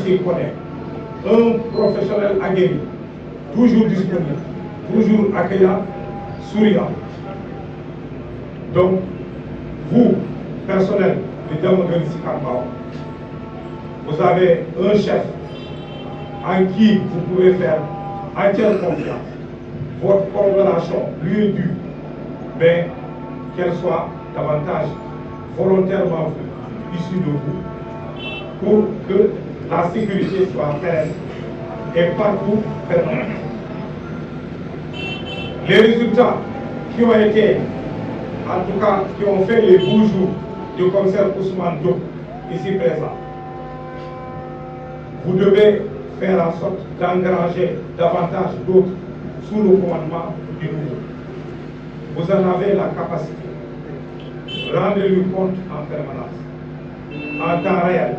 s'y connaît, un professionnel aguerri, toujours disponible, toujours accueillant, souriant. Donc, vous, personnel de Diamaguène Sicap Mbao, vous avez un chef en qui vous pouvez faire entière confiance. Votre collaboration lui est due, mais qu'elle soit davantage volontairement issue de vous pour que la sécurité soit pérenne et partout permanente. Les résultats qui ont été, en tout cas, qui ont fait les beaux jours du commissaire Ousmane Diop, ici présent, vous devez faire en sorte d'engranger davantage d'autres sous le commandement du nouveau. Vous en avez la capacité. Rendez-lui compte en permanence, en temps réel,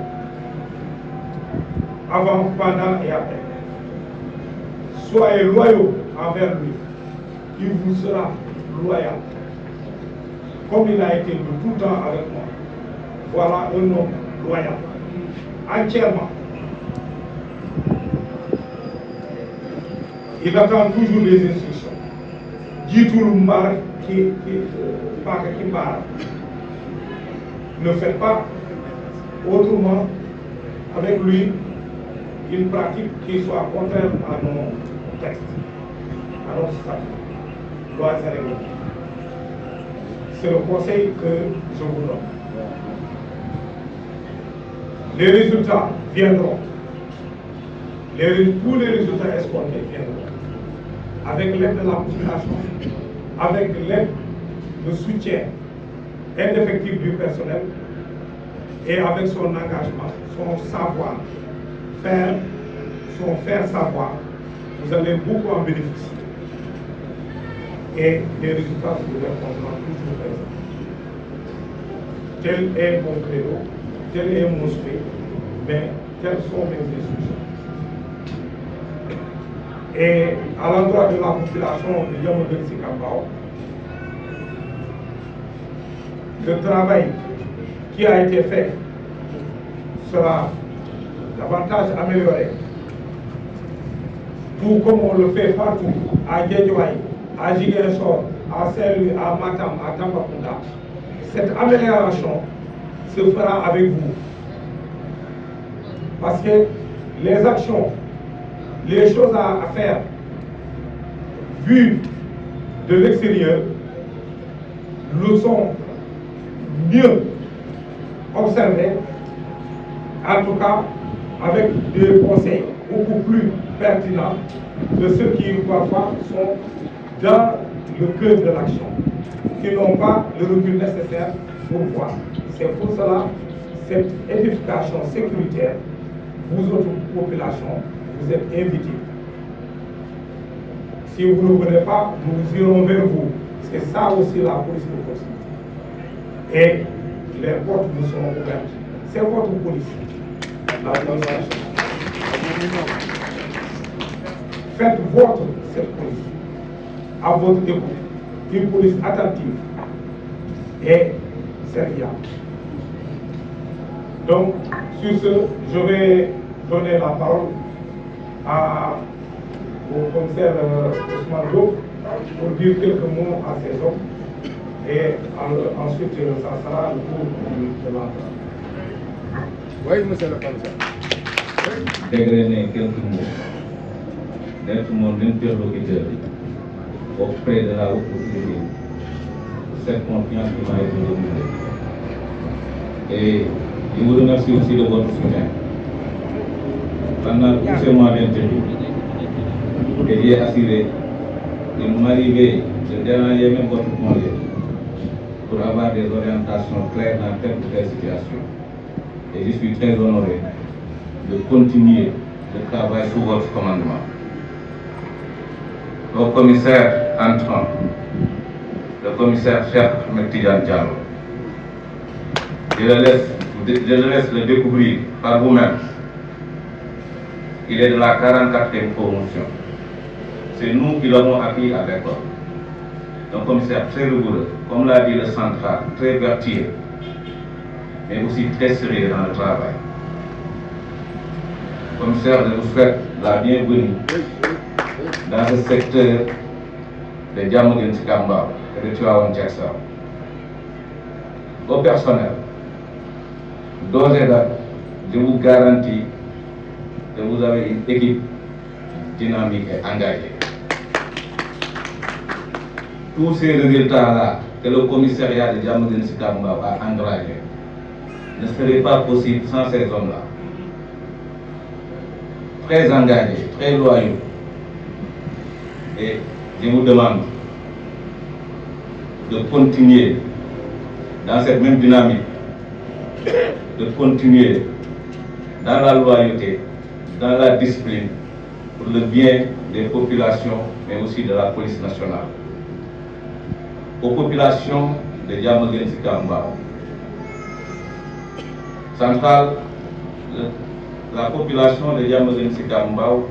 avant, pendant et après. Soyez loyaux envers lui, il vous sera loyal, comme il a été de tout temps avec moi. Voilà un homme loyal, entièrement. Il attend toujours les instructions. Dit-il ne faites pas autrement avec lui une pratique qui soit contraire à nos textes, à notre statut, loi et règlements. C'est le conseil que je vous donne. Les résultats viendront. Tous les résultats escomptés viendront. Avec l'aide de la population, avec l'aide, le soutien indéfectible du personnel et avec son engagement, son savoir-faire, son faire-savoir, vous allez beaucoup en bénéficier. Et les résultats vous répondront toujours présents. Tel est mon credo, tel est mon souhait, mais telles sont mes instructions. Et à l'endroit de la population de Diamaguène Sicap Mbao, le travail qui a été fait sera davantage amélioré. Tout comme on le fait partout, à Guédiawaye, à Ziguinchor, à Saint-Louis, à Matam, à Tambacounda. Cette amélioration se fera avec vous. Parce que les actions, les choses à faire, vues de l'extérieur, le sont mieux observées, en tout cas avec des conseils beaucoup plus pertinents que ceux qui parfois sont dans le cœur de l'action, qui n'ont pas le recul nécessaire pour voir. C'est pour cela cette édification sécuritaire, vous autres populations, vous êtes invités. Si vous ne venez pas, nous irons vers vous. C'est ça aussi la police de proximité. Et les portes vous seront ouvertes. C'est votre police. La police. Faites cette police à votre écoute. Une police attentive et serviable. Donc, sur ce, je vais donner la parole au commissaire Ousmane Diop pour dire quelques mots à ces hommes et ensuite ça sera le tour de l'entrée. Oui, monsieur le commissaire. Dégrainer quelques mots d'être mon interlocuteur auprès de la haute autorité, cette confiance qui m'a été donnée. Et je vous remercie aussi de votre soutien. Pendant tous ces mois d'interview, j'ai assuré de m'arriver de dérailler même votre congé pour avoir des orientations claires dans telle ou telle situation. Et je suis très honoré de continuer le travail sous votre commandement. Au commissaire entrant, le commissaire Cheikh Ahmed Tidiane Diallo, je le laisse le découvrir par vous-même. Il est de la 44e promotion. C'est nous qui l'avons acquis à l'école. Un commissaire très rigoureux, comme l'a dit le central, très vertueux, mais aussi très sérieux dans le travail. Commissaire, je vous souhaite la bienvenue dans ce secteur de Diamaguène Sicap Mbao et de Tivaouane Diacksao. Au personnel, d'ores et déjà, je vous garantis que vous avez une équipe dynamique et engagée. Tous ces résultats-là que le commissariat de Diamaguène Sicap Mbao a engagés ne seraient pas possibles sans ces hommes-là. Très engagés, très loyaux. Et je vous demande de continuer dans cette même dynamique, de continuer dans la loyauté, dans la discipline, pour le bien des populations, mais aussi de la police nationale. Aux populations de Diamaguène Sicap Mbao, centrale, la population de Diamaguène Sicap Mbao,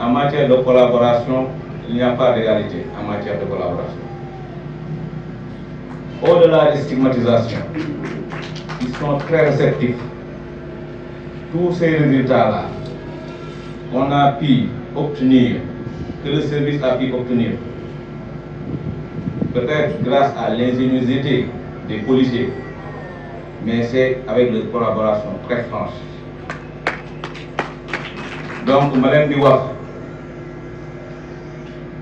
en matière de collaboration, il n'y a pas d'égalité en matière de collaboration. Au-delà des stigmatisations, ils sont très réceptifs. Tous ces résultats-là qu'on a pu obtenir, que le service a pu obtenir, peut-être grâce à l'ingéniosité des policiers, mais c'est avec une collaboration très franche. Donc, Madame Diwaf,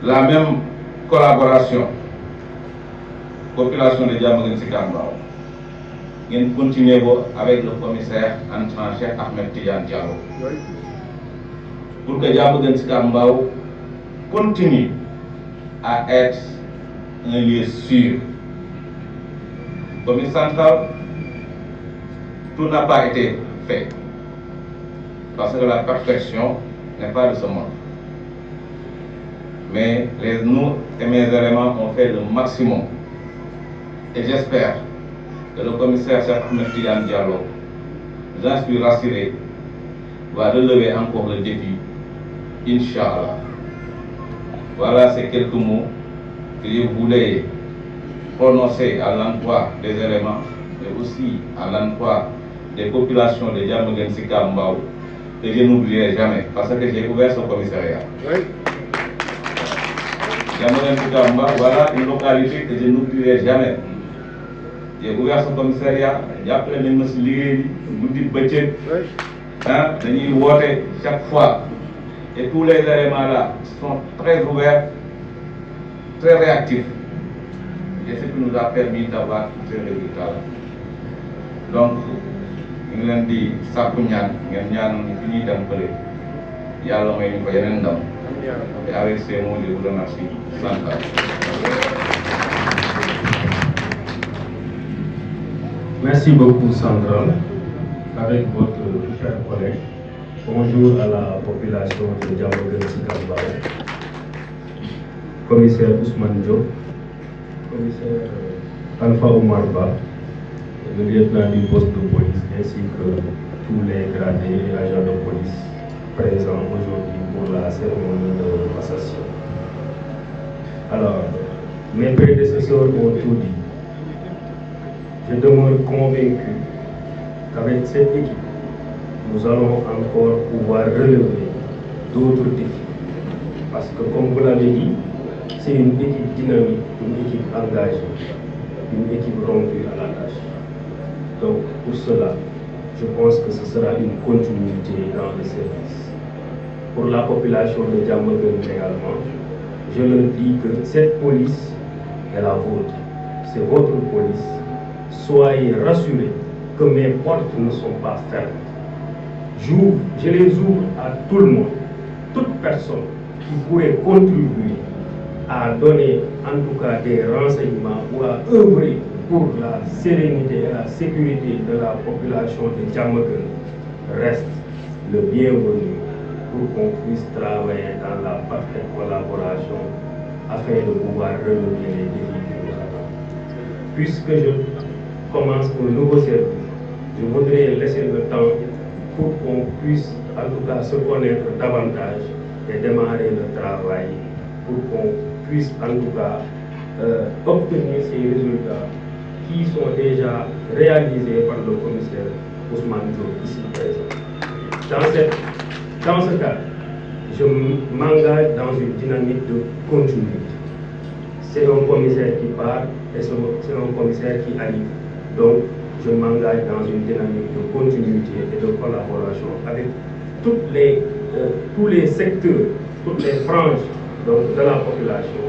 la même collaboration, population de Diamaguène Sicap Mbao, vous continuez avec le commissaire entrant-chef Ahmed Tidiane Diallo, pour que Diamaguène Sicap Mbao continue à être un lieu sûr. Comme central, tout n'a pas été fait, parce que la perfection n'est pas de ce monde. Mais nous et mes éléments ont fait le maximum. Et j'espère que le commissaire Cheikh Ahmed Tidiane Diallo, j'en suis rassuré, va relever encore le défi, Inch'Allah. Voilà ces quelques mots que je voulais prononcer à l'endroit des éléments, mais aussi à l'endroit des populations de Diamaguène Sicap Mbao, que je n'oublierai jamais, parce que j'ai ouvert ce commissariat. Oui. Diamaguène Sicap Mbao, voilà une localité que je n'oublierai jamais. J'ai ouvert ce commissariat, j'ai appelé les messieurs Ligéri, Goudi Betchet, dañuy woote chaque fois. Et tous les éléments là sont très ouverts, très réactifs. Et ce qui nous a permis d'avoir tous ces résultats-là. Donc, ñu ngi leen di sàkku ñaan ngeen ñaanal ñu fi ñuy dem bële yàlla may ñu ko yeneen ndam. Et avec ces mots, je vous remercie. Merci beaucoup, Sandra. Avec votre cher collègue, bonjour à la population de Diamaguène Sicap Mbao. Commissaire Ousmane Diop, commissaire Alpha Oumar Ba, le lieutenant du poste de police, ainsi que tous les gradés et agents de police présents aujourd'hui pour la cérémonie de passation. Alors, mes prédécesseurs ont tout dit. Je demeure convaincu qu'avec cette équipe, nous allons encore pouvoir relever d'autres défis. Parce que, comme vous l'avez dit, c'est une équipe dynamique, une équipe engagée, une équipe rompue à la tâche. Donc, pour cela, je pense que ce sera une continuité dans le service. Pour la population de Diamaguène également, je leur dis que cette police est la vôtre, c'est votre police. Soyez rassurés que mes portes ne sont pas fermes. Je les ouvre à tout le monde, toute personne qui pourrait contribuer à donner en tout cas des renseignements ou à œuvrer pour la sérénité et la sécurité de la population de Diamaguène reste le bienvenu pour qu'on puisse travailler dans la parfaite collaboration afin de pouvoir relever les défis qui nous attendent. Puisque je commence un nouveau service, je voudrais laisser le temps pour qu'on puisse en tout cas se connaître davantage et démarrer le travail pour qu'on puisse en tout cas obtenir ces résultats qui sont déjà réalisés par le commissaire Ousmane Diop ici présent. Dans ce cas, je m'engage dans une dynamique de continuité. C'est un commissaire qui part et c'est un commissaire qui arrive. Donc, je m'engage dans une dynamique de continuité et de collaboration avec tous les secteurs, toutes les franges donc, de la population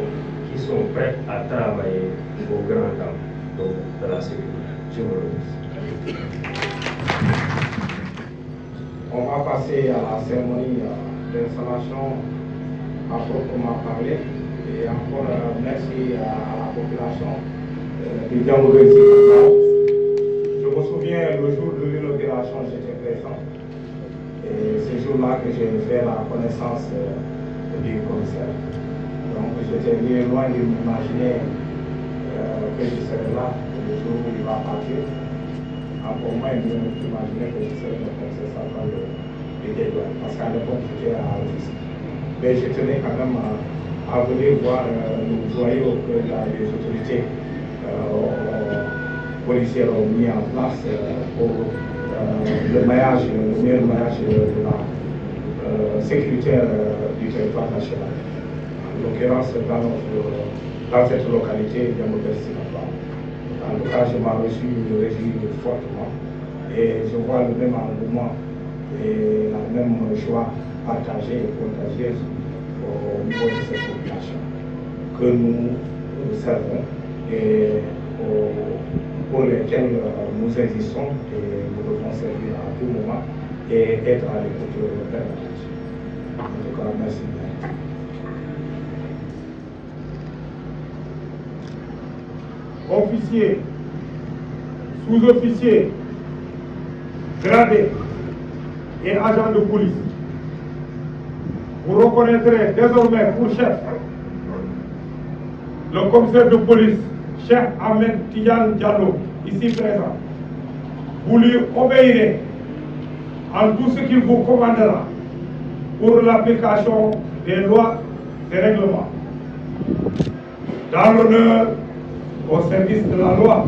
qui sont prêts à travailler au grand temps de la sécurité. Je vous remercie. On va passer à la cérémonie d'installation à proprement parler. Et encore merci à la population du Diamaguène Sicap Mbao. Je me souviens le jour de l'inauguration, j'étais présent. Et c'est ce jour-là que j'ai fait la connaissance du commissaire. Donc j'étais bien loin de m'imaginer que je serais là le jour où il va partir. Encore moins de m'imaginer que je serais le commissaire central de Guédiawaye. Parce qu'à l'époque, j'étais à l'office. Mais je tenais quand même à venir voir nous joyaux que les autorités policières ont mis en place pour le meilleur maillage de la sécuritaire du territoire national. En l'occurrence, dans cette localité, Diamaguène Sicap Mbao. En tout cas, je m'en réjouis fortement. Et je vois le même engouement et la même joie partagée et contagieuse au niveau de cette population que nous servons et pour lesquels nous existons et nous devons servir à tout moment et être à l'écoute de leur attention. En tout cas, merci bien. Officiers, sous-officiers, gradés et agents de police, vous reconnaîtrez désormais pour chef le commissaire de police, Cheikh Ahmed Tidiane Diallo, ici présent. Vous lui obéirez en tout ce qu'il vous commandera pour l'application des lois et règlements. Dans l'honneur au service de la loi.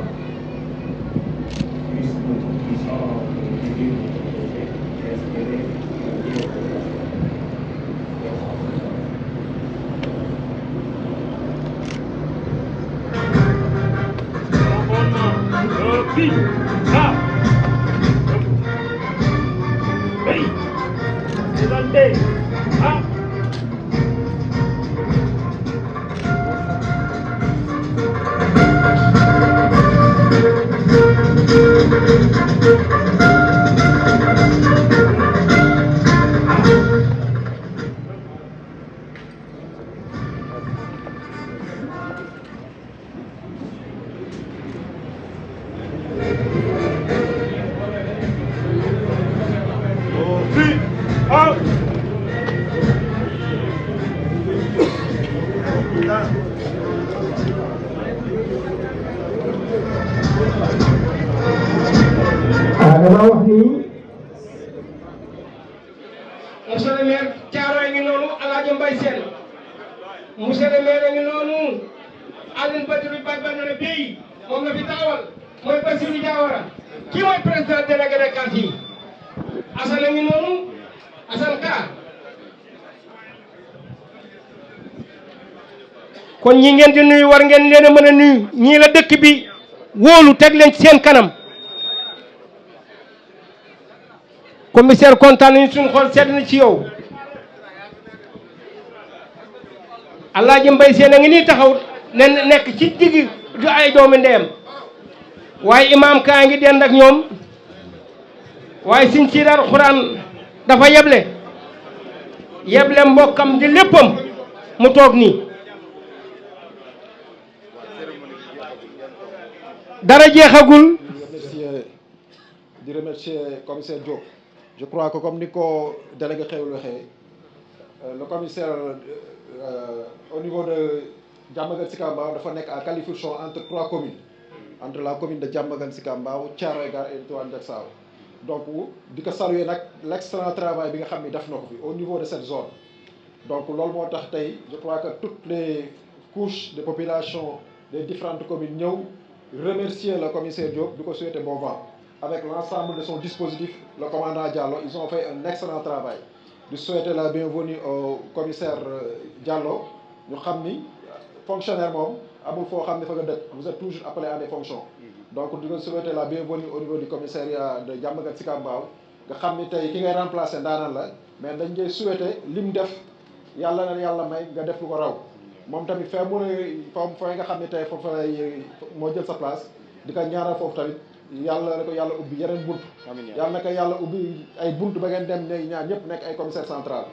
Monsieur le maire Thiaroye ngi noonu Alaaji Mbaye Sène monsieur le maire ngi noonu Aline Badji Badji Bey moom la fi taxawal mooy Bassirou Diawara kii mooy président délégué de quartier yi Assane ngi noonu Assane Ka kon ñi ngeen di nuyu war ngeen leen a mën a nuyu ñii la dëkk bi wóolu teg leen ci seen kanam commissaire kontaan nañu suñu xol sedd na ci yow Alaaji Mbaye Sène a ngi nii taxaw nen nekk ci digg du ay doomi ndeyam waaye imaam kaa ngi dend ak ñoom waaye siñ ci dar xuraan dafa yeble mbokkam di léppam mu toog nii dara jeexagul di remercier commissaire Diop. Je crois que comme ni ko délégué xewul waxee le commissaire au niveau de Diamaguène Sicap Mbao dafa nekk à califourchon entre 3 communes entre la commune de Diamaguène Sicap Mbao Thiaroye Gare et Tivaouane Diacksao donc di ko saluer nag l'excellent travail bi nga xam ni def na ko fi au niveau de cette zone donc loolu moo tax tey je crois que toutes les couches de population des différentes communes ñëw remercier le commissaire Diop di ko souhaiter bon vent avec l'ensemble de son dispositif, le commandant Diallo, ils ont fait un excellent travail. Je souhaite la bienvenue au commissaire Diallo. Nous savons fonctionnaire, vous êtes toujours appelé à des fonctions. Donc, nous souhaitons la bienvenue au niveau du commissariat de Diamaguène Sicap Mbao. Nous savons que qui est remplacé dans la mais nous souhaitons l'IMDEF, yalla na yalla may nga def lu ko raw mom tamit fa mu fa nga xamni tay fofu lay mo jël sa place di ko ñaaral fofu tamit yalla na ko yalla ubbi yeneen buntu yalla na ko yalla ubbi ay buntu ba ngeen dem ne ñaar ñëpp nekk ay commissaire central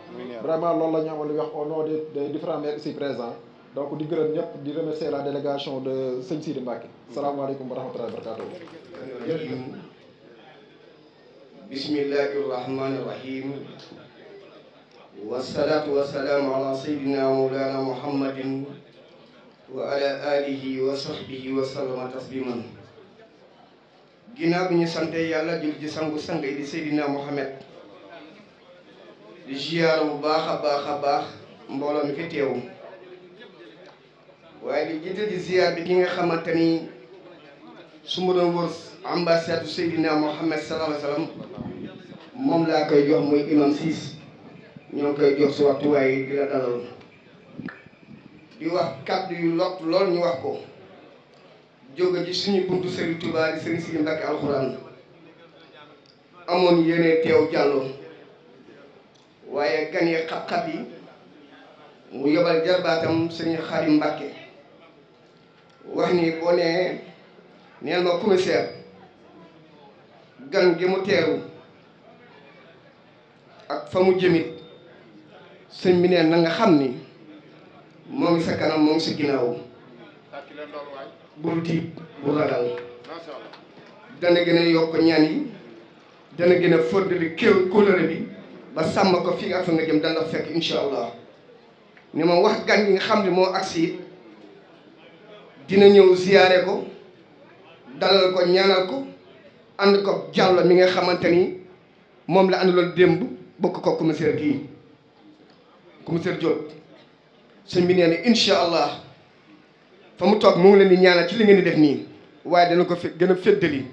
vraiment loolu la ñu amal wax au nom des différents maires ici présents donc di gërëm ñëpp di remercier la délégation de Sëñ Sidi Mbacké salaamaaleykum wa rahmatullahi wa barakatuh bismillahir rahmanir rahim والصلاة والسلام على سيدنا مولانا محمد وعلى آله وصحبه وسلم تسليما ginnaaw bi ñu sante yàlla jul ci sangu sang yi di Seydina Mohamed di ziyaar bu baax a baax mbooloo mi fi teew waaye di jiite di ziyaar bi ki nga xamante ni su ma doon wër ambassade Seydina Mohamed sallallahu alayhi wa sallam moom laa koy jox muy imam Ciss ñoo koy jox si waxtuwaay di la dalal di wax kàddu yu lot lool ñu wax ko jóge ci suñu buntu Serigne Touba di Serigne Sidi Mbacké alxuraan amoon yéene teew Diallo waaye gan yi xat-xat yi mu yebal jarbaatam Serigne Khadim Mbacké wax ni boo nee neel ma commissaire gan gi mu teeru ak fa mu jëmit sëñ bi neen na nga xam ni moo ngi sa kanam moo ngi sa ginnaaw bul tiit bul ragal dana gën a yokk ñaan yi dana gën a fëddali kóllëre bi ba sàmm ko fii ak fa nga jëm dana fekk incha allah ni ma wax gan yi nga xam ne moo agsi dina ñëw ziyaare ko dalal ko ñaanal ko ànd ko Diallo mi nga xamante ni moom la àndaloon démb bokk ko commissaire kii commissaire Diop sëñ bi nee na incha allah fa mu toog mu ngi leen di ñaanal ci li ngeen di def nii waaye dana ko gën a féddali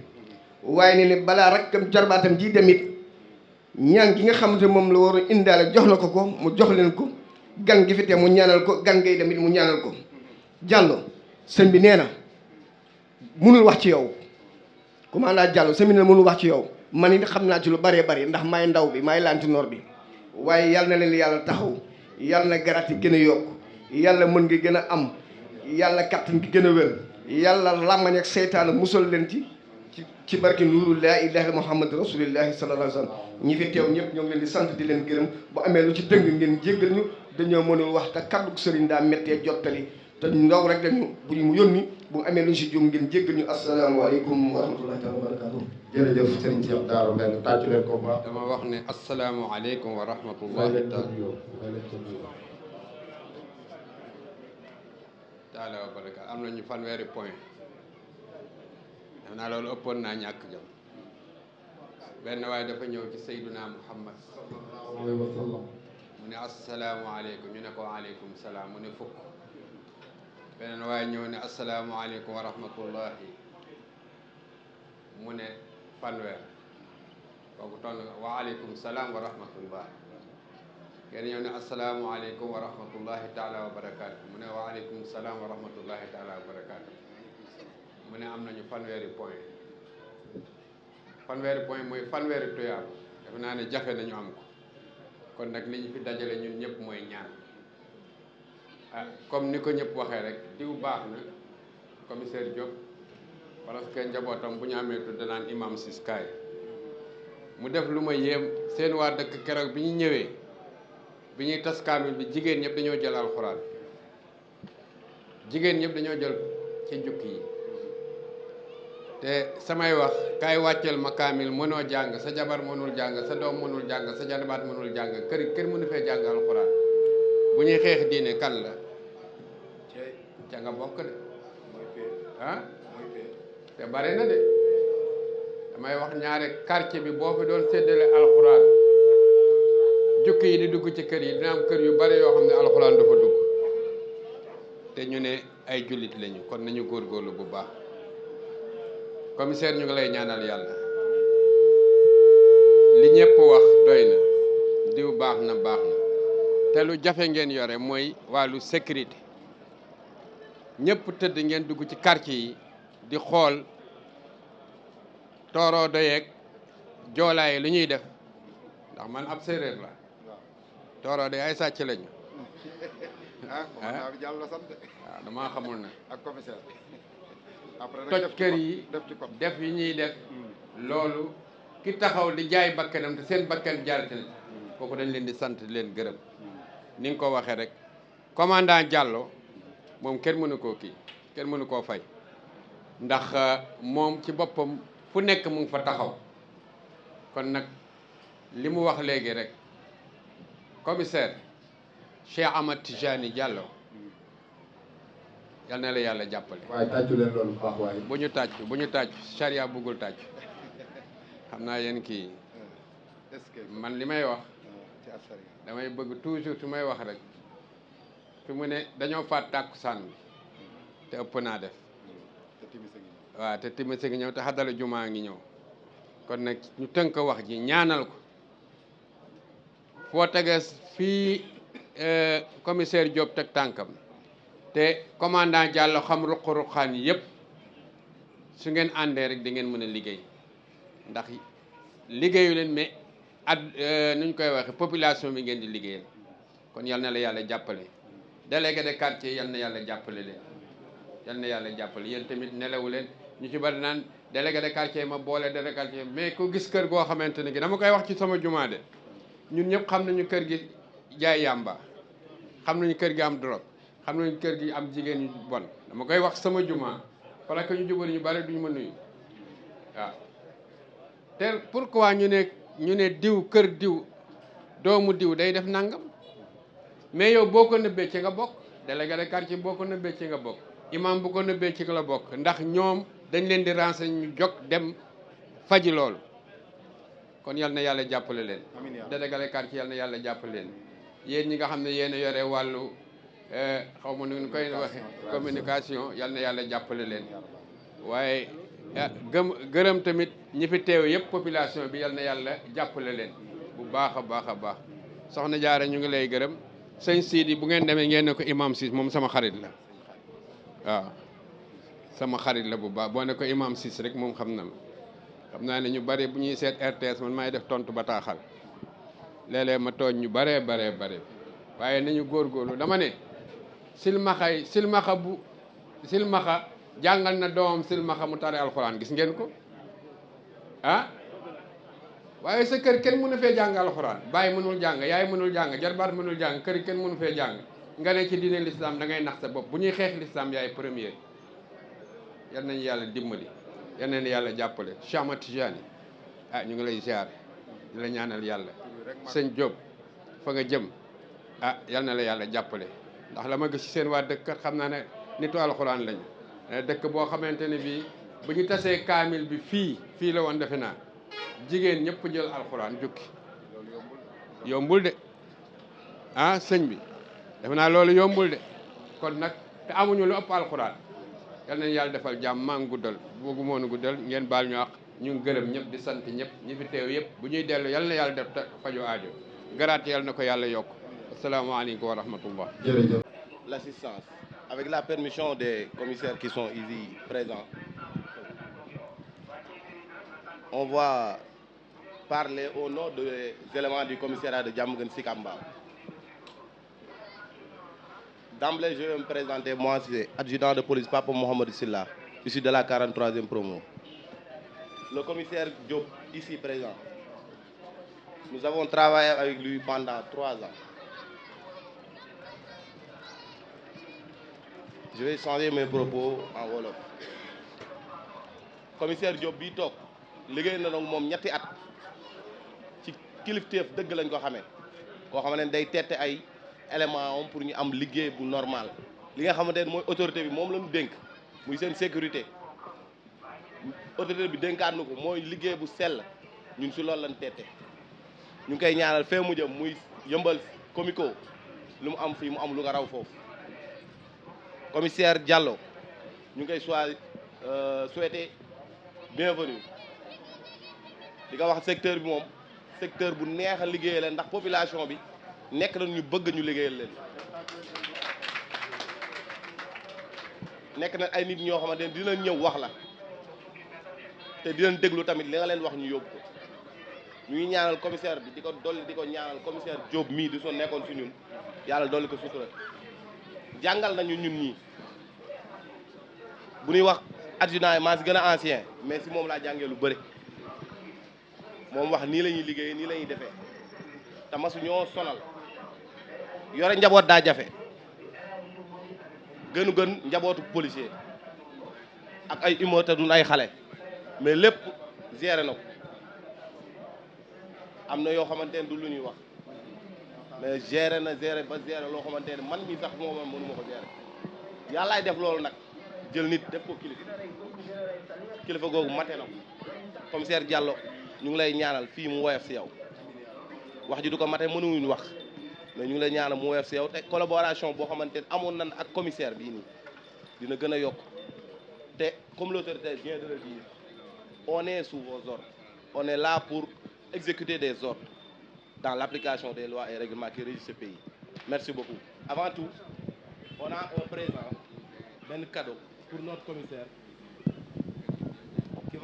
waaye ne ni balaa rakkam jarbaatam ji demit ñaan gi nga xamante moom la war a indaale jox na ko mu jox leen ko gan gi fi te mu ñaanal ko gan ngay demit mu ñaanal ko Diallo sëñ bi nee na mënul wax ci yow commandant Diallo sëñ bi nee na mënul wax ci yow man it xam naa ci lu bëree bëri ndax maay ndaw bi maay lantinoor bi waaye yal na leen yàlla taxaw yal na garaat yi gën a yokk yàlla mën nga gën a am yàlla kattan gi gën a wér yàlla làmmañ ak seytaane musal leen ci barki nuuru laa ilaaha muhammad rasulillahi sallallahu alayhi wa sallam ñi fi teew ñëpp ñoo ngi leen di sant di leen gërëm bu amee lu ci dëng ngeen jéggal ñu dañoo mënul wax te kaddu sëriñ daa méttee jottali te ndaw rek lañu bu mu yónni bu amee lu ci jum ngeen jéggal ñu asalaamaaleykum wa rahmatullahi taala wa barakatuh jërëjëf sëriñ Cheikh Daara Mbène tàccu leen ko baax. dama wax ne asalaamaaleykum wa rahmatullahi taala wa barakaatu am nañu fanweeri point def naa loolu ëppoon naa ñàkk jam benn waaye dafa ñëw ci Seydina Muhammad mu ne asalaamaaleykum ñu ne ko waaleykum salaam mu ne fukk beneen waaye ñëw ne asalaamaaleykum wa rahmatullahi mu ne fanweer kooku toll waaleykum salaam wa rahmatullah kenn ñëw ne asalaamualeykum wa rahmatullahi taala wa barakaatu mu ne waaleykum salaam wa rahmatullahi taala wa barakaatu mu ne am nañu fanweeri point mooy fanweeri tuyaab defe naa ne jafe nañu am ko kon nag li ñu fi dajale ñun ñëpp mooy ñaan comme ni ko ñëpp waxee rek diw baax na commissaire Diop parce que njabootam bu ñu amee tudd naan imam Ciss kaay mu def lu ma yéem seen waa dëkk keroog bi ñu ñëwee bi ñuy tas kaamil bi jigéen ñëpp dañoo jël alxuraan jigéen ñëpp dañoo jël ci jukki yi te samay wax kaay wàcceel ma kaamil mënoo jàng sa jabar mënul jàng sa doom mënul jàng sa jarbaat mënul jàng kër mënu fee jàng alxuraan bu ñuy xeex diine kan la ca nga bokk de ah te bare na de damay wax ñaare quartier bi boo fi doon séddale alxuraan jukki yi di dugg ci kër yi dina am kër yu bare yoo xam ne alxuraan dafa dugg te ñu ne ay jullit lañu kon nañu góorgóorlu bu baax commissaire ñu ngi lay ñaanal yàlla ñëpp wax doy na diw baax na te lu jafe ngeen yore mooy wàllu sécurité ñëpp tëdd ngeen dugg ci quartier yi di xool tooroo doyeeg joolaay lu ñuy def ndax man ab séeréer la tooroo doy ay sàcc lañu waaw damaa xamul na ak commissaire toj kër yi def yi ñuy def loolu ki taxaw di jaay bakkanam te seen bakkan jaar ci kooku dañ leen di sant di leen gërëm ni nga ko waxee rek commandant Diallo moom kenn mënu koo kii kenn mënu koo fay ndax moom ci boppam fu nekk mu ngi fa taxaw kon nag li mu wax léegi rek commissaire Cheikh Ahmad Tijani Diallo yal na la yàlla jàppale. waaye tàccu leen loolu bu baax waaye. bu ñu tàcc charia bëggul tàcc xam naa yéen kii man li may wax damay bëgg toujours su may wax rek fi mu ne dañoo faat tàkkusaan bi te ëpp naa def waaw te timisa ngi ñëw te xadala jumaa ngi ñëw kon nag ñu tënk wax ji ñaanal ko foo tege fii commissaire Diop teg tànkam te commandant Diallo xam ruq-ruqaan yëpp su ngeen àndee rek di ngeen mën a liggéey ndax liggéeyu leen mais nu ñu koy waxee population bi ngeen di liggéeyal kon yal na la yàlla jàppale délégué de quartier yal na yàlla jàppale leen yal na yàlla jàppale yéen tamit nelewu leen ñu ci bari naan délégué de quartier ma boole délégué de quartier mais ku gis kër goo xamante ne gi dama koy wax ci sama jumaa de ñun ñëpp xam nañu kër gi jaay yàmba xam nañu kër gi am drogue xam nañu kër gi am jigéen ñu bon dama koy wax sama jumaa parce que ñu jubal ñu bari duñu ma nuyu waaw te pourquoi ñu ne diw kër diw doomu diw day def nangam mais yow boo ko nëbbee ci nga bokk délégué de quartier boo ko nëbbee ci nga bokk imam bu ko nëbbee ci nga la bokk ndax ñoom dañ leen di renseigner ñu jóg dem faji loolu kon yal na yàlla jàppale leen délégué de quartier yal na yàlla jàppale leen yéen ñi nga xam ne yéen a yore wàllu xaw ma nu ñu koy waxe communication yal na yàlla jàppale leen waaye gërëm tamit ñi fi teew yëpp population bi yal na yàlla jàppale leen bu baax a baax soxna Jaara ñu ngi lay gërëm sëñ Sidi bu ngeen demee ngeen ne ko imam Sis moom sama xarit la waaw sama xarit la bu baax boo ne ko imam Sis rek moom xam naa ne ñu bari bu ñuy seet RTS man maay def tontu bataaxal léeg-léeg ma tooñ ñu bare waaye nañu góorgóorlu dama ne silmaxa jàngal na doomam silmaxa mu tare alxuraan gis ngeen ko ah waaye sa kër kenn mënu fee jàng alxuraan bàyyi mënul jàng yaay mënul jàng jarbaat mënul jàng kër kenn mënu fee jàng nga ne ci diine l'islam da ngay nax sa bopp bu ñuy xeex l'islam yaay premier yal nañu yàlla dimbali yal nañu yàlla jàppale Cheikh Ahmad Tijani ñu ngi lay ziar di la ñaanal yàlla sëñ Diop fa nga jëm yal na la yàlla jàppale ndax la ma gis ci seen waa dëkk xam naa ne nitu alxuraan lañu dëkk boo xamante ne bii bu ñu tasee kaamil bi fii la woon defe naa jigéen ñëpp jël alxuraan jukki yombul de sëñ bi defe naa loolu yombul de kon nag te amuñu lu ëpp alxuraan yal nañu yàlla defal jàmm maa ngi guddal boogu moonu guddal ngeen baal ñu wax ñu ngi gërëm ñëpp di sant ñëpp ñi fi teew yëpp bu ñuy dellu yal na yàlla def te faju aajo garaat yal na ko yàlla yokk asalaamaaleykum wa rahmatullah. jërëjëf. L'assistance, avec la permission des commissaires qui sont ici présents, on va parler au nom des éléments du commissariat de Diamaguène Sicap Mbao. D'emblée, je vais me présenter. Moi, c'est adjudant de police Papa Mohamed Silla, issu de la 43e promo. Le commissaire Diop, ici présent. Nous avons travaillé avec lui pendant 3 ans. Je vais changer mes propos en wolof. Commissaire Diop bii toog liggéey na donc moom ñetti at ci kilifteef dëgg lañ ko xamee koo xam ne day tette ay éléments am pour ñu am liggéey bu normal li nga xamante ne mooy autorité bi moom la ñu dénk muy seen sécurité autorité bi dénkaat na ko mooy liggéey bu sell ñun si loolu lañ tette ñu ngi koy ñaanal fee mu jëm muy yëmbal comico lu mu am fii mu am lu nga raw foofu. Commissaire Diallo ñu ngi koy souhaiter bienvenue di nga wax secteur bi moom secteur bu neex a liggéeyal leen ndax population bi nekk nañ ñu bëgg ñu liggéeyal leen nekk na ay nit ñoo xamante ne dinañ ñëw wax la te dinañ déglu tamit li nga leen wax ñu yóbbu ko ñu ngi ñaanal commissaire bi di ko dolli di ko ñaanal commissaire Diop mii di soo nekkoon fi ñun yàlla dolli ko sutura jàngal nañu ñun ñii bu ñuy wax adjudant yi maa si gën a ancien mais si moom laa jàngee lu bëri moom wax nii la ñuy liggéeyee nii la ñuy defee te masu ñoo sonal yore njaboot daa jafe gën njabootu policier ak ay immortel dun ay xale mais lépp géré na ko am na yoo xamante ne du lu ñuy wax mais géré na géré ba géré loo xamante ne man mii sax moom mënu ma ko géré yàllaay def loolu nag jël nit def ko kilifa googu mate na ko commissaire Diallo ñu ngi lay ñaanal fii mu woyof si yow wax ji du ko mate mënuñu wax mais ñu ngi lay ñaanal mu woyof si yow te collaboration boo xamante ne amoon nan ak commissaire bii nii dina gën a yokk te comme l'autorité vient de le dire on est sous vos ordres on est là pour exécuter des ordres dans l'application des lois et règlements qui régissent ce pays merci beaucoup avant tout on a un présent benn cadeau pour notre commissaire qui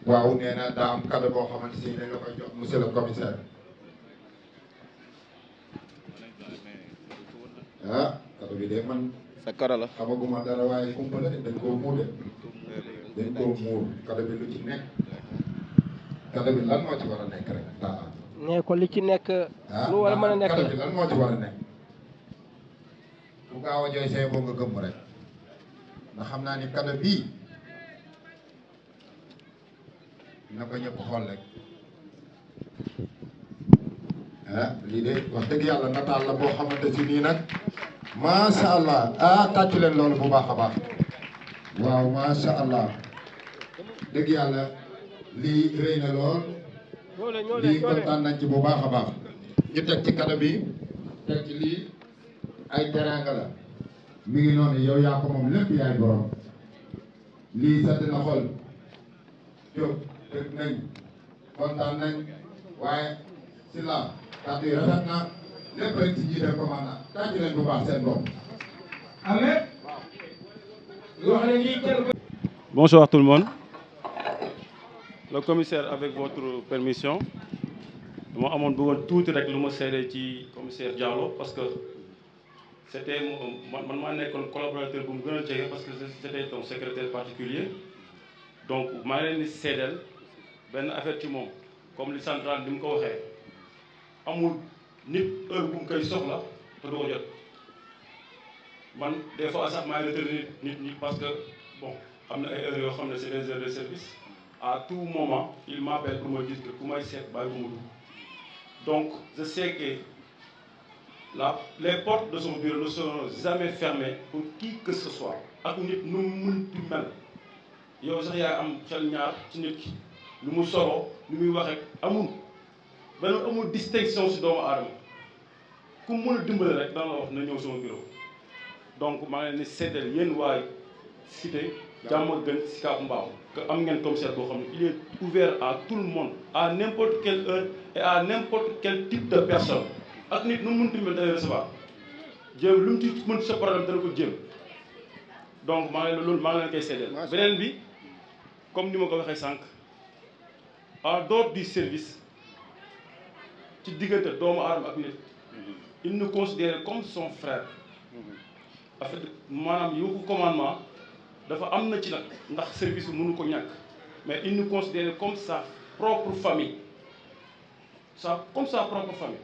waaw nee na daa am cadeau boo xamante si dañ la koy jox monsieur le commissaire ah cadeau bi de man sa cadeau la xamaguma dara waaye kumpa la dañ koo muur dañ koo muur cadeau bi lu ci nekk cadeau bi lan moo ci war a nekk rek daa nee ko li ci nekk lu war a mën a nekk cadeau bi lan moo ci war a nekk bu gaaw a jooy see boo nga gëmm rek ndax xam naa ni cadeau bii na ko ñëpp xool rek ah lii de wax dëgg yàlla nataal la boo xamante si nii nag macha allah ah tàccu leen loolu bu baax a baax waaw macha allah dëgg yàlla lii rëy na lool lii kontaan nañ ci bu baax a baax ñu teg ci cadeau bi teg ci lii ay teraanga la mi ngi noonu yow yaa ko moom lépp yaay borom lii sedd na xol jóg dëgg nañ kontaan nañ waaye si la kàddu yi rafet na lépp rek ci jiital commandant tàccu leen bu baax seen bopp. Bonjour tout le monde. Le commissaire, avec votre permission, moi amoon bëggoon tuuti rek lu ma seede ci commissaire Diallo parce que c'était man maa nekkoon collaborateur bu mu gën a jege parce que c'était ton secrétaire particulier donc maa leen di seedeel benn affaire ci moom comme li central bi mu ko waxee amul nit heure bu mu koy soxla te du ko jot man des fois sax maa ngi retenir nit ñi parce que bon am na ay heures yoo xam ne c'est des heures de service à tout moment il m'appelle pour me dire que ku may seet bàyyi bu mu dugg donc je sais que les portes de son bureau ne seront jamais fermées pour qui que ce soit ak nit nu mu munti mel yow sax yaa am xel ñaar ci nit ki lu mu solo lu muy waxee amul distinction si doomu aadama ku mu mën a dimbale rek dana la wax na ñëw sama bureau donc maa ngi leen di seddal yéen waay cité Diamaguène Sicap Mbao que am ngeen commissaire boo xam ne il est ouvert à tout le monde à n'importe quelle heure et à n'importe quel type de personne ak nit nu mu mënti mel day recevoir jéem lu mu ci mën sa problème dana ko jéem donc maa ngi leen koy seddal beneen bi comme ni ma ko waxee sànq en dehors du service ci diggante doomu aadama ak nit il nous considère comme son frère en fait maanaam yu ko commandement dafa am na ci nag ndax service bi mënu ko ñàkk mais il nous considère comme sa propre famille comme sa propre famille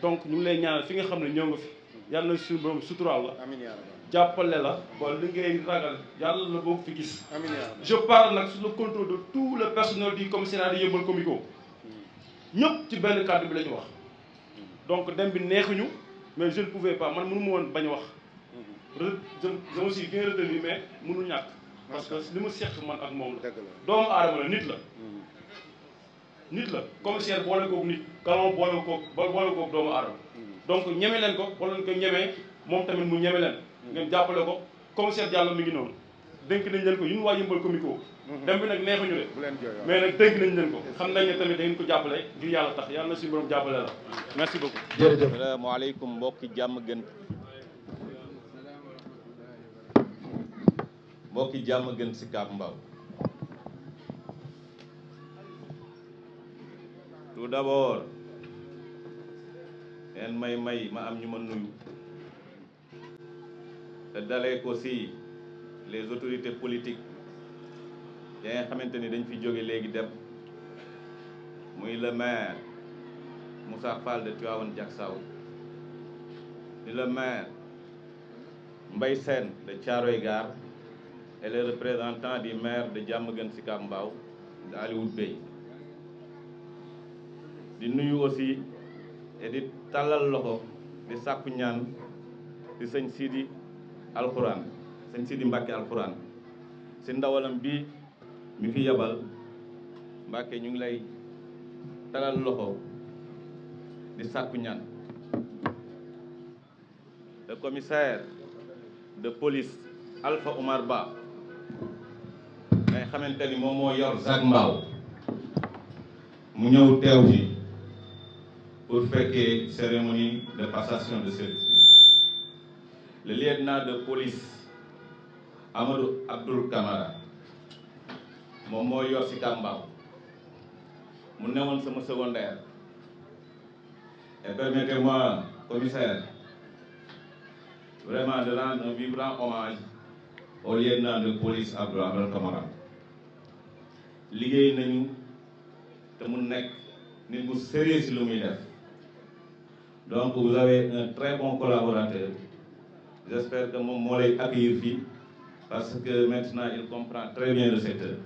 donc ñu ngi lay ñaanal fi nga xam ne ñëw nga fi yàlla na suñu borom suturaal la jàppale la ba li ngay ragal yàlla la boo fi gis je parle nag sous le contrôle de tout le personnel du commissariat de Yeumbeul Comico ñëpp ci benn kàddu bi la ñu wax donc dem bi neexuñu mais je ne pouvais pas man mënu ma woon bañ a wax je me suis bien retenu mais mënul ñàkk parce que li ma seq man ak moom la doomu aadama la nit la commissaire boole koog nit galon boole koog doomu aadama donc ñeme leen ko boo leen ko ñemee moom tamit mu ñeme leen ngeen jàppale ko commissaire Diallo mi ngi noonu dénk nañ leen ko ñun waa Yeumbeul Comico. dem bi nag neexuñu de. mais nag dénk nañ leen ko xam nañ ne tamit da ngeen ko jàppale ngir yàlla tax yàlla na suñu borom jàppale la merci beaucoup. jërëjëf. salaamaaleykum mbokki jàmm gën. mbokki jàmm gën Sicap Mbao. tout d'abord ngeen may ma am ñu ma nuyu te dalee ko si les autorités politiques yaa nga xamante ni dañ fi jóge léegi dem muy le maire Moussa Fall de Tivaouane Diacksao di le maire Mbaye Sène de Thiaroye Gare et le représentant du maire de Diamaguène Sicap Mbao de Aliou Bey di nuyu aussi et di tàllal loxo di sàkku ñaan di sëñ Sidi Alxuraan sëñ Sidi Mbàkke Alxuraan si ndawalam bi mi fi yebal Mbàkke ñu ngi lay tàllal loxo di sàkku ñaan le commissaire de police Alpha Oumar Ba ngay xamante ni moom moo yor Zac Mbao mu ñëw teew fi pour fekkee cérémonie de passation de service. Le lieutenant de police Amadou Abdoul Camara moom moo yor Sicap Mbao mu newoon sama secondaire et permettez-moi commissaire vraiment de rendre un vibrant hommage au lieutenant de police Abdoul Camara liggéey nañu te mu nekk nit bu sérieux si lu muy def. Donc vous avez un très bon collaborateur. J'espère que moom moo lay accueillir fii parce que maintenant il comprend très bien le secteur.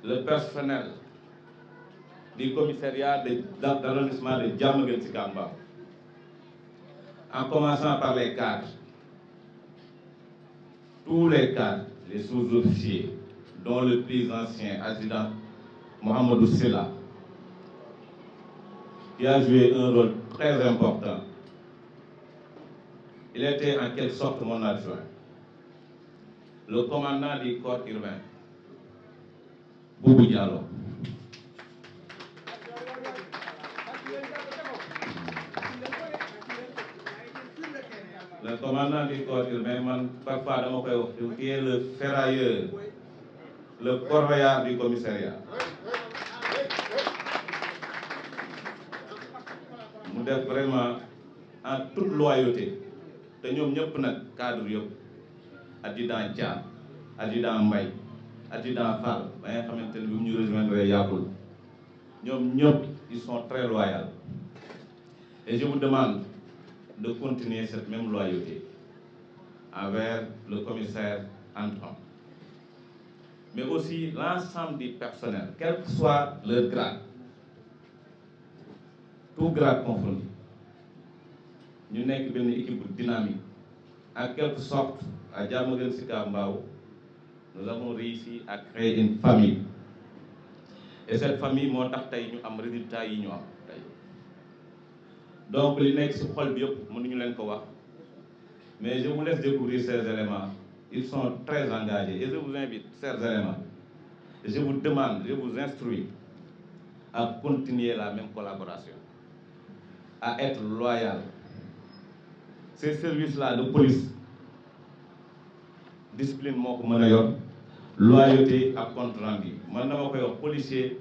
Le personnel du commissariat d'arrondissement de Diamaguène Sicap Mbao, en commençant par les cadres, tous les cadres, les sous-officiers, dont le plus ancien adjudant Mohamedou Silla, qui a joué un rôle très important. Il était en quelque sorte mon adjoint. Le commandant du corps urbain, Boubou Diallo. Le commandant du corps urbain, man, parfois dama koy wax qui est le ferrailleur, le corveillard du commissariat. mu def vraiment en toute loyauté te ñoom ñëpp nag cadre yëpp adjudant Dia adjudant Mbaye adjudant Fall ba nga xamante ne bi mu ñu rejoindre yàggul ñoom ñëpp ils sont très loyaux et je vous demande de continuer cette même loyauté envers le commissaire entrant mais aussi l'ensemble du personnel quel que soit leur grade tout grade confondu ñu nekk benn équipe dynamique en quelque sorte à Diamaguène Sicap Mbao nous avons réussi à créer une famille et cette famille moo tax tey ñu am résultat yi ñu am tey donc li nekk ci xol bi yëpp mënuñu leen ko wax mais je vous laisse découvrir ces éléments ils sont très engagés et je vous invite ces éléments je vous demande je vous instruis à continuer la même collaboration à être loyal. Ces services-là de police, discipline moo ko mën a yor, loyauté ak compte rendu. Man dama koy wax policier,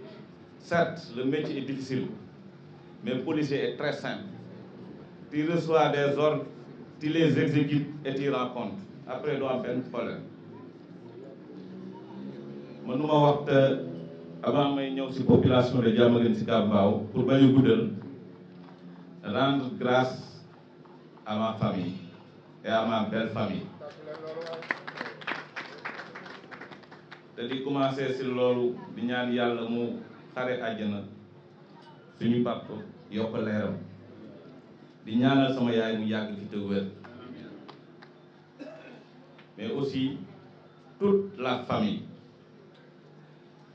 certes le métier est difficile, mais policier est très simple. Tu reçois des ordres, tu les exécutes et tu rends compte. Après doo am benn problème. Mënuma wax te avant may ñëw ci population de Diamaguène Sicap Mbao pour bañ a guddal. Rendre grâce à ma famille et à ma belle famille. te di commencer ci loolu di ñaan yàlla mu xare àjjana suñu papa yokk leeram di ñaanal sama yaay mu yàgg fi te wér mais aussi toute la famille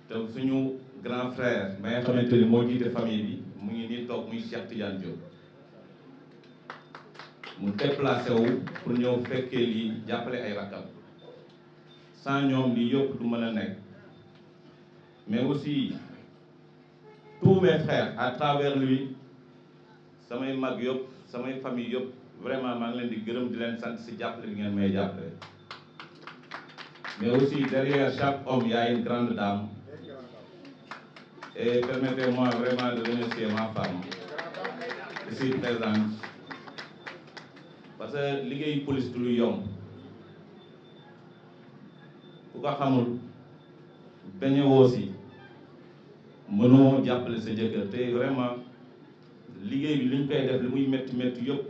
te suñu grand frère ba nga xamante ni moo jiite famille bi mu ngi nii toog muy Cheikh Tidiane Diop mu déplacé wu pour ñëw fekkee lii jàppale ay rakkam sans ñoom lii yëpp du mën a nekk mais aussi tous mes frères à travers lui samay mag yëpp samay famille yëpp vraiment maa ngi leen di gërëm di leen sant si jàppale bi ngeen may jàppale mais aussi derrière chaque homme il y a une grande dame et permettez-moi vraiment de remercier ma femme ici présente parce que liggéey police du lu yomb ku ko xamul bañ a woo si mënoo jàppale sa jëkkër te vraiment liggéey bi li ñu koy def li muy métti métti yëpp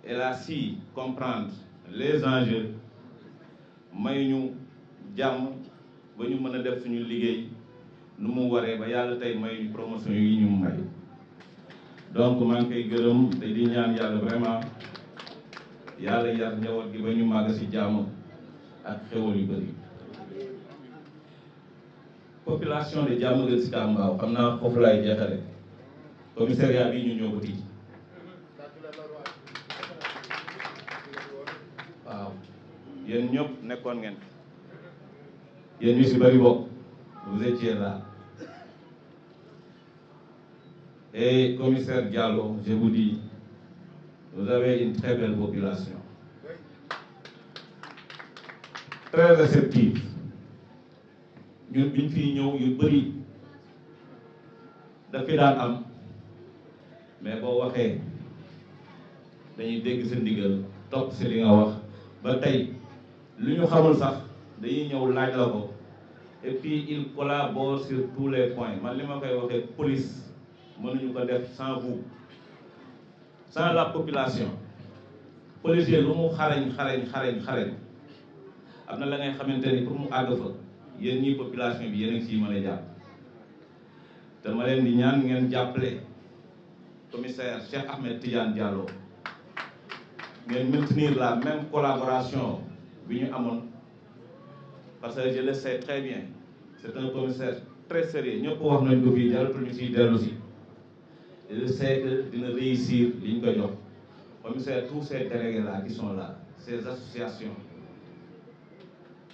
elle a su comprendre les enjeux may ñu jàmm ba ñu mën a def suñu liggéey nu mu waree ba yàlla tey may ñu promotion yi ñu may donc maa ngi koy gërëm te di ñaan yàlla vraiment yàlla yar njaboot gi ba ñu màgg si jàmm ak xewal yu bëri population de Diamaguène Sicap Mbao xam naa foofu laay jeexale commissariat bi ñu ñëw ko tijji waaw yéen ñëpp nekkoon ngeen yéen ñu si bëri bokk vous étiez là et commissaire Diallo je vous dis vous avez une très belle population très réceptive ñun biñ fii ñëw yu bëri daf fi daan am mais boo waxee dañuy dégg sa ndigal topp si li nga wax ba tey lu ñu xamul sax dañuy ñëw laaj la ko et puis il collabore sur tous les points man li ma koy waxee police mënuñu ko def sans vous sans la population policier lu mu xarañ am na la ngay xamante ni pour mu àgg fa yéen ñii population bi yéen a ngi siy mën a jàpp te ma leen di ñaan ngeen jàppale commissaire Cheikh Ahmed Tidiane Diallo ngeen maintenir la même collaboration bi ñu amoon parce que je le sais très bien c'est un commissaire très sérieux ñëpp wax nañ ko fii jaratul ñu siy dellu si je sais que dina réussir li ñu ko jox commissaire tous ces délégués là qui sont là ces associations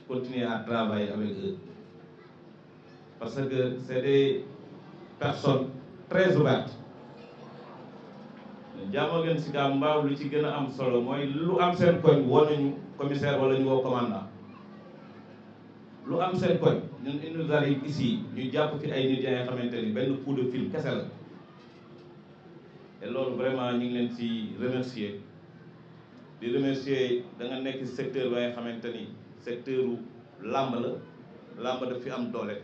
continuer à travailler avec eux parce que c'est des personnes très ouvertes Diamaguène Sicap Mbao lu ci gën a am solo mooy lu am seen koñ woo nañu commissaire wala ñu woo commandant lu am seen koñ ñun il nous arrive ici ñu jàpp fi ay nit ya nga xamante ni benn coup de fil kese la et loolu vraiment ñu ngi leen ci remercier di remercier da nga nekk secteur ba nga xamante ni secteur u làmb la làmb daf fi am doole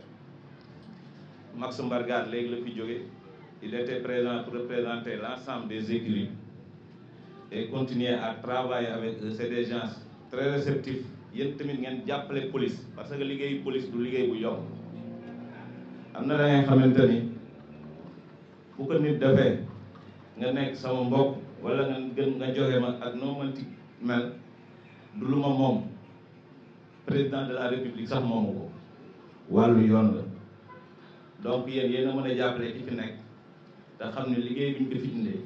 Max Mbargane léegi la fi jóge il était présent pour représenter l'ensemble des écuries et continuer à travailler avec eux c'est des gens très réceptifs yéen tamit ngeen jàppale police parce que liggéeyu police du liggéey bu yomb am na da ngay xamante ni fu ko nit defee nga nekk sama mbokk wala nga joxe ma ak noo mënti mel du lu ma moom président de la république sax moomu ko wàllu yoon la donc yéen a mën a jàppale ki fi nekk te xam ne liggéey bi ñu ko fi indee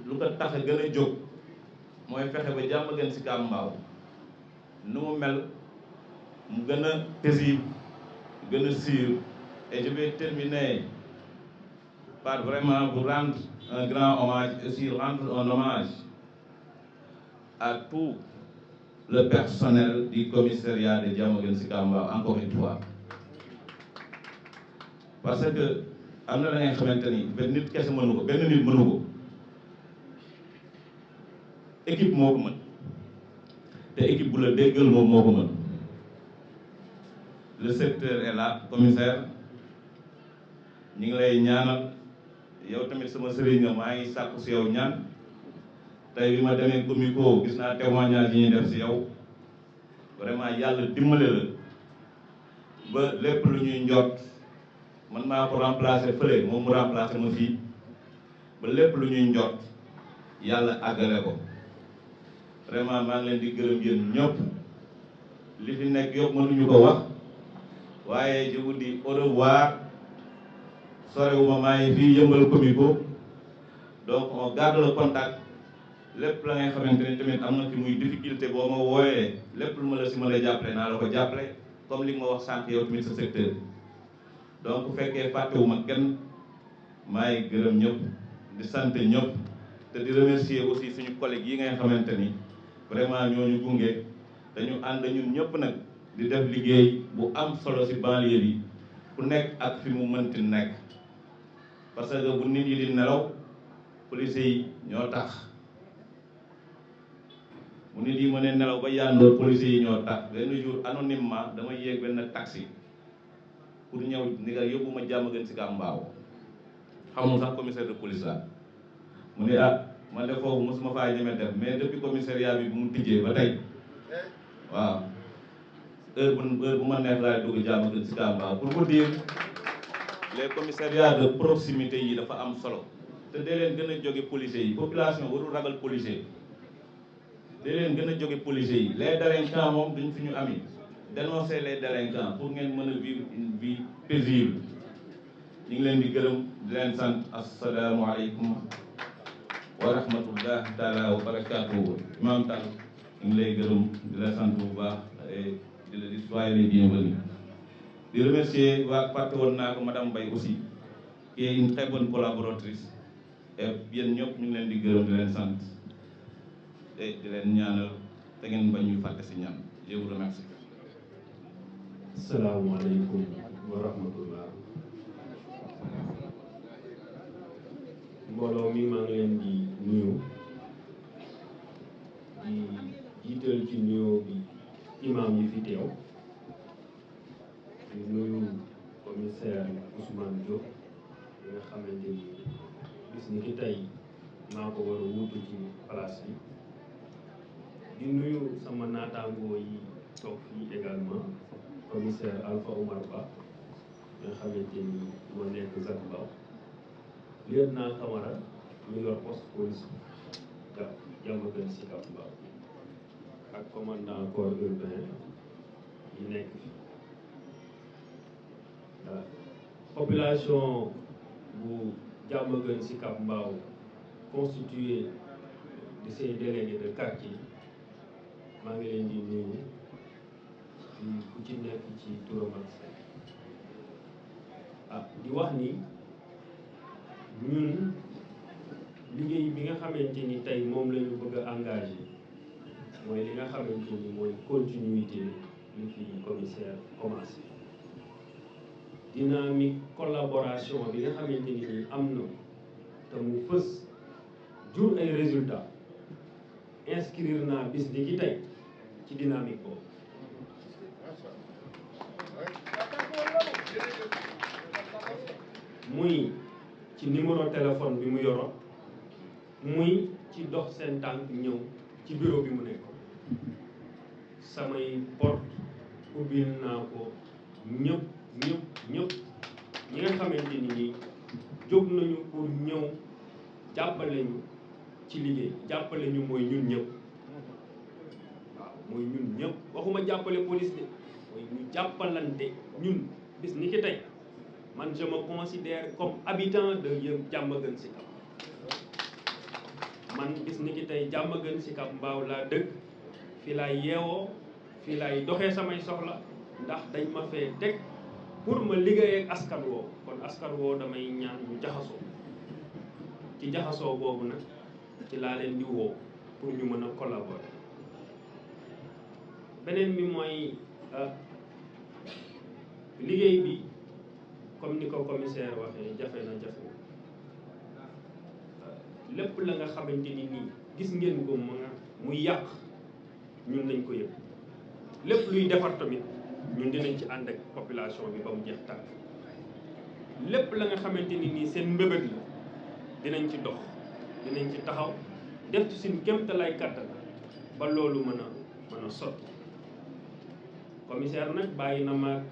lu ko tax a gën a jóg mooy fexe ba Diamaguène Sicap Mbao nu mu mel mu gën a paisible gën a sûr et je vais terminer par vraiment vous rendre un grand hommage et aussi rendre un hommage à tout le personnel du commissariat de Diamaguène Sicap Mbao encore une fois parce que am na la nga xamante ni benn nit kese mënu ko benn nit mënu ko équipe moo ko mën te équipe bu la déggal moom moo ko mën le secteur est là commissaire ñu ngi lay ñaanal yow tamit sama sëriñ nga maa ngi sàkku si yow ñaan tey bi ma demee comico gis naa témoignage yi ñuy def si yow vraiment yàlla dimbale la ba lépp lu ñuy njot man maa ko remplacer fële moom mu remplacer ma fii ba lépp lu ñuy njot yàlla àggale ko vraiment maa ngi leen di gërëm yéen ñëpp li fi nekk yëpp mënuñu ko wax waaye je vous dis au revoir sorewuma maa ngi fii yëmbal comico donc on garde le contact lépp la ngay xamante ne tamit am na fi muy difficulté boo ma wooyee lépp lu ma la si mën a jàppale naa la ko jàppale comme li nga ma wax sànq yow tamit sa secteur donc bu fekkee fàttewuma kenn maay gërëm ñëpp di sant ñëpp te di remercier aussi suñu collègues yi ngay xamante ni vraiment ñooñu gunge dañu ànd ñun ñëpp nag di def liggéey bu am solo si banlieue bi ku nekk ak fi mu mënti nekk parce que bu nit yi di nelaw police yi ñoo tax bu nit yi mënee nelaw ba yàndoor police yi ñoo tax benn jour anonymement dama yéeg benn taxi pour ñëw ni nga yóbbu ma Diamaguène Sicap Mbao xamul sax commissaire de police la mu ne man de foofu mosuma faa ñeme def mais depuis commissariat bi bu mu tijjee ba tey waaw heure bu ma neex laay dugg Diamaguène Sicap Mbao pour vous dire les commissariats de proximité yi dafa am solo te dee leen gën a jóge policiers yi population warul ragal policier dee leen gën a jóge policiers yi les délinquants moom duñ fi ñu ami dénoncer les délinquants pour ngeen mën a vivre une vie paisible ñu ngi leen di gërëm di leen sant asalaamaaleykum wa rahmatullahi taala wa barakatuhu imam Tall ñu ngi lay gërëm di la sant bu baax di la di soyez les bienvenus di remercier waa fàtte woon naa ko madame Mbaye aussi qui est une très bonne collaboratrice et yéen ñëpp ñu ngi leen di gërëm di leen sant et di leen ñaanal te ngeen bañ ñu fàtte si ñaan je vous remercie. Asalaamaaleykum wa rahmatullah. Mbooloo mi maa ngi leen di nuyu di jiital ci nuyoo bi imam yi fi teew di nuyu commissaire Ousmane Diop bi nga xamante ni bis ni ki tey maa ko war a wuutu ci place bi di nuyu sama naataangoo yi toog fii également commissaire Alpha Oumar Ba nga xamante ni moo nekk Zac Mbao lieutenant Camara ñu yor poste police Diamaguène Sicap Mbao ak commandant corps urbain yi nekk fi population bu Diamaguène Sicap Mbao constituée de ces délégués de quartier maa ngi leen di nuyu ku ci nekk ci turam ak di wax ni ñun liggéey bi nga xamante ni tey moom la ñu bëgg a engagé mooy li nga xamante ni mooy continuité li fi commissaire commencé dynamique collaboration bi nga xamante ni nii am na te mu fës jur ay résultats inscrire naa bis ni ki tey ci dynamique boobu muy ci numéro téléphone bi mu yoroon muy ci dox seen tànk ñëw ci bureau bi mu nekk samay porte ubbil naa ko ñëpp ñi nga xamante ni nii jóg nañu pour ñëw jàppale ñu ci liggéey jàppale ñu mooy ñun ñëpp waaw mooy ñun ñëpp waxuma jàppale police de mooy ñu jàppalante ñun bis ni ki tey man je me considère comme habitant de Diamaguène Sicap man bis ni ki tey Diamaguène Sicap Mbao laa dëkk fii laay yeewoo fii laay doxee samay soxla ndax dañ ma fee teg pour ma liggéey ak askan woo kon askan woo damay ñaan ñu jaxasoo ci jaxasoo boobu nag ci laa leen di woo pour ñu mën a collaborer beneen bi mooy liggéey bi comme ni ko commissaire waxee jafe na jafe lépp la nga xamante ni nii gis ngeen ko muy yàq ñun nañ ko yëg lépp luy defar tamit ñun dinañ ci ànd ak population bi ba mu jeex tàkk lépp la nga xamante ni nii seen mbébét la dinañ ci dox dinañ ci taxaw def ci suñu kéemtalaay kàttan ba loolu mën a sotti commissaire nag bàyyi na maag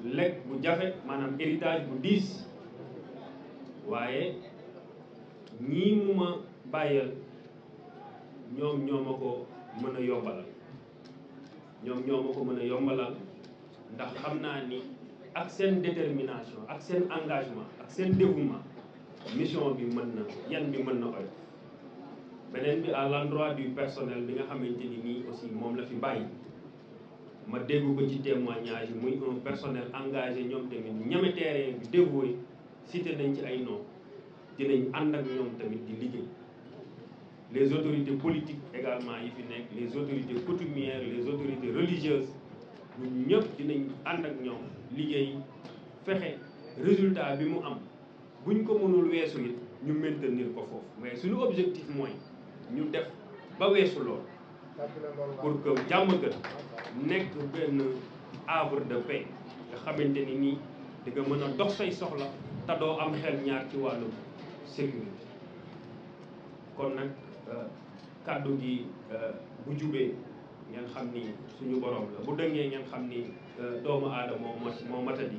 lekk bu jafe maanaam héritage bu diis waaye ñii mu ma bàyyal ñoom ñoo ma ko mën a yombalal ndax xam naa ni ak seen détermination ak seen engagement ak seen dévouement mission bi mën na yan bi mën na oyof beneen bi à l'endroit du personnel bi nga xamante ni nii aussi moom la fi bàyyi ma dégg ko ci témoignage yi muy un personnel engagé ñoom tamit ñame terrain bi dévoué cité nañ ci ay nom dinañ ànd ak ñoom tamit di liggéey les autorités politiques également yi fi nekk les autorités coutumières les autorités religieuses ñun ñëpp dinañ ànd ak ñoom liggéey fexe résultat bi mu am buñ ko mënul weesu it ñu maintenir ko foofu mais suñu objectif mooy ñu def ba weesu lool pour que Diamaguène nekk benn havre de paix nga xamante ni nii di nga mën a dox say soxla te doo am xel ñaar ci wàllu sécurité kon nag kàddu gi bu jubee ngeen xam ni suñu borom la bu dëngee ngeen xam ni doomu aadama moo matadi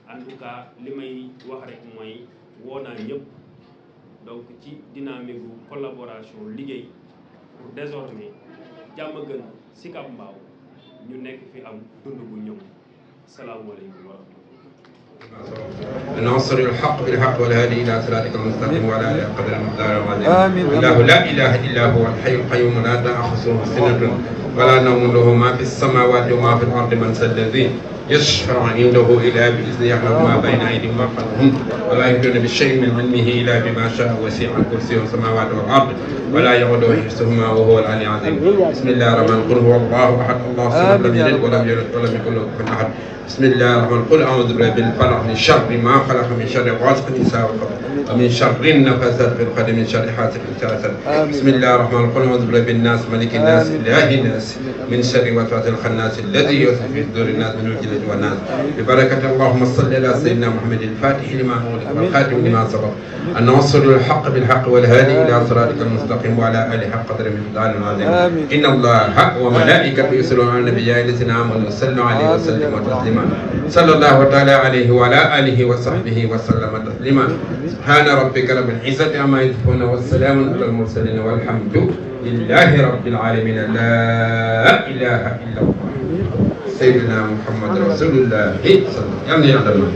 en tout cas li may wax rek mooy woo naa ñëpp donc ci dynamique gu collaboration liggéey pour désormais Diamaguène Sicap Mbao ñu nekk fi am dund bu ñëw salaamaaleykum wa rahmatulah. ناصر الحق بالحق والهادي الى صراطك المستقيم وعلى اله قدر المقدار العظيم. الله لا اله الا هو الحي القيوم لا تاخذه سنه ولا نوم له ما في السماوات وما في الارض من ذا الذي يشفع عنده الا باذنه يعلم ما بين ايديهم وما خلفهم ولا يحيطون بشيء من علمه الا بما شاء وسع كرسيه السماوات والارض ولا يعوده حفظهما وهو العلي العظيم. بسم الله الرحمن الرحيم. قل هو الله احد الله الصمد لم يلد ولم يولد ولم يكن له كفوا احد. بسم الله الرحمن الرحيم. قل اعوذ برب الفلق من شر ما خلق من شر غاسق اذا وقب ومن شر النفاثات في العقد من شر حاسد اذا حسد. بسم الله الرحمن الرحيم. قل اعوذ برب الناس ملك الناس اله الناس من شر وسواس الخناس الذي يوسوس في صدور الناس من الجنة والناس. ببركة اللهم صل على سيدنا محمد الفاتح لما أغلق والخاتم لما سبق الناصر الحق بالحق والهادي إلى صراطك المستقيم وعلى آله حق قدر مقدار عظيم. إن الله وملائكته يصلون على النبي الذين آمنوا صلوا عليه وسلموا تسليما. صلى الله تعالى عليه وعلى آله وصحبه وسلم تسليما. سبحان ربك رب العزة عما يصفون والسلام على المرسلين والحمد لله رب العالمين. لا إله إلا الله سيدنا محمد رسول الله صلى الله عليه وسلم.